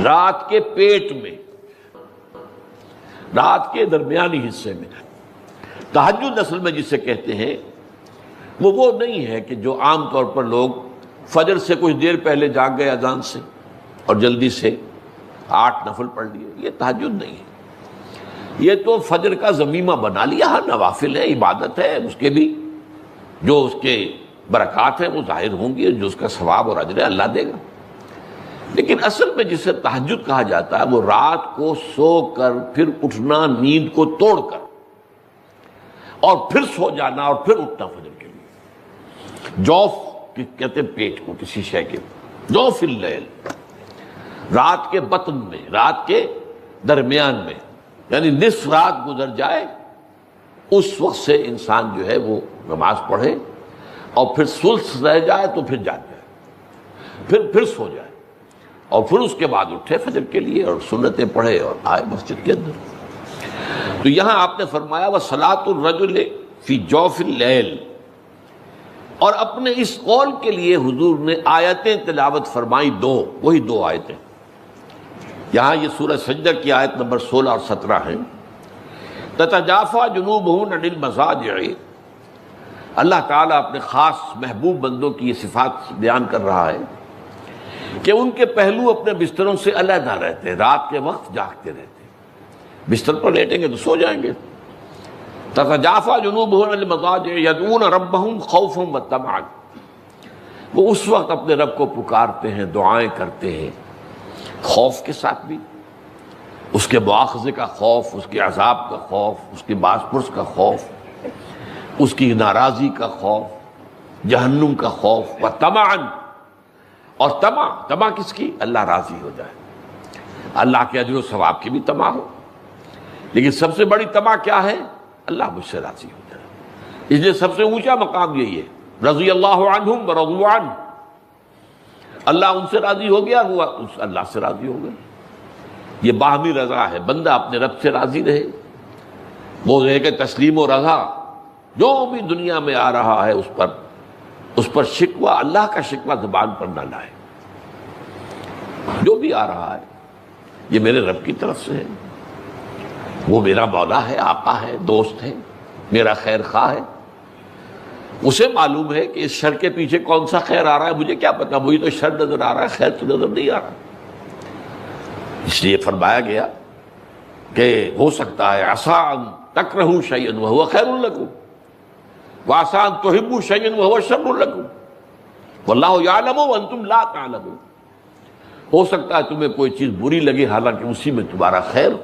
رات کے پیٹ میں، رات کے درمیانی حصے میں۔ تہجد اصل میں جسے کہتے ہیں وہ نہیں ہے کہ جو عام طور پر لوگ فجر سے کچھ دیر پہلے جاگ گئے اذان سے اور جلدی سے 8 نفل پڑھ لیے، یہ تہجد نہیں ہے۔ یہ تو فجر کا ضمیمہ بنا لیا، ہاں نوافل ہے، عبادت ہے، اس کے بھی جو اس کے برکات ہیں وہ ظاہر ہوں گی، جو اس کا ثواب اور اجر ہے اللہ دے گا۔ لیکن اصل میں جسے تہجد کہا جاتا ہے وہ رات کو سو کر پھر اٹھنا، نیند کو توڑ کر، اور پھر سو جانا اور پھر اٹھنا فجر کے لیے۔ جوف کہتے ہیں پیٹ کو، کسی شے کے، جوف اللیل، رات کے بطن میں، رات کے درمیان میں، یعنی نصف رات گزر جائے اس وقت سے انسان جو ہے وہ نماز پڑھے، اور پھر ثلث رہ جائے تو پھر جاگ جائے، پھر سو جائے، اور پھر اس کے بعد اٹھے فجر کے لیے اور سنتیں پڑھے اور آئے مسجد کے اندر۔ تو یہاں آپ نے فرمایا وَصَلَاةُ الرَّجُلِ فِي جَوْفِ اللَّيْلِ، اور اپنے اس قول کے لیے حضور نے آیتیں تلاوت فرمائی، وہی دو آیتیں۔ یہاں یہ سورہ سجدہ کی آیت نمبر 16 اور 17 ہیں۔ تَتَجَافَىٰ جُنُوبُهُمْ عَنِ الْمَضَاجِعِ، اللہ تعالیٰ اپنے خاص محبوب بندوں کی یہ صفات بیان کر رہا ہے کہ ان کے پہلو اپنے بستروں سے علیحدہ رہتے ہیں، رات کے وقت جاگتے رہتے ہیں، بستر پر لیٹیں گے تو سو جائیں گے۔ تتجافا جنوبهم عن المضاجع يدعون ربهم خوفا وطمعا، وہ اس وقت اپنے رب کو پکارتے ہیں، دعائیں کرتے ہیں، خوف کے ساتھ بھی، اس کے مواخذے کا خوف، اس کے عذاب کا خوف، اس کے باز پرس کا خوف، اس کی ناراضی کا خوف، جہنم کا خوف، وطمعا، اور طمع کس کی؟ اللہ راضی ہو جائے، اللہ کے اجر و ثواب کی بھی طمع ہو، لیکن سب سے بڑی طمع کیا ہے؟ اللہ مجھ سے راضی ہو جائے۔ اس لیے سب سے اونچا مقام یہی ہے، رضی اللہ عنہم ورضوا عنہ، اللہ ان سے راضی ہو گیا، وہ اللہ سے راضی ہو گئے۔ یہ باہمی رضا ہے، بندہ اپنے رب سے راضی رہے، وہ رہے کہ تسلیم و رضا، جو بھی دنیا میں آ رہا ہے اس پر شکوہ، اللہ کا شکوہ زبان پر نہ لائے۔ جو بھی آ رہا ہے یہ میرے رب کی طرف سے ہے، وہ میرا مولا ہے، آقا ہے، دوست ہے، میرا خیر خواہ ہے، اسے معلوم ہے کہ اس شر کے پیچھے کون سا خیر آ رہا ہے، مجھے کیا پتا، مجھے تو شر نظر آ رہا ہے، خیر تو نظر نہیں آ رہا۔ اس لیے فرمایا گیا کہ ہو سکتا ہے عسیٰ ان تکرہوا شیئا وہو خیر لکم، وعسیٰ ان تحبوا شیئا وہو شر لکم، واللہ یعلم وانتم لا تعلمون، ہو سکتا ہے تمہیں کوئی چیز بری لگے حالانکہ اسی میں تمہارا خیر ہو،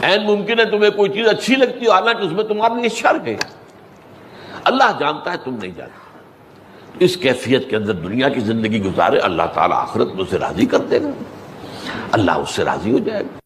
این ممکن ہے تمہیں کوئی چیز اچھی لگتی ہو حالانکہ اس میں تمہارے لیے شر ہے، اللہ جانتا ہے، تم نہیں جانتے۔ اس کیفیت کے اندر دنیا کی زندگی گزارے، اللہ تعالیٰ آخرت میں اسے راضی کر دے گا، اللہ اس سے راضی ہو جائے گا۔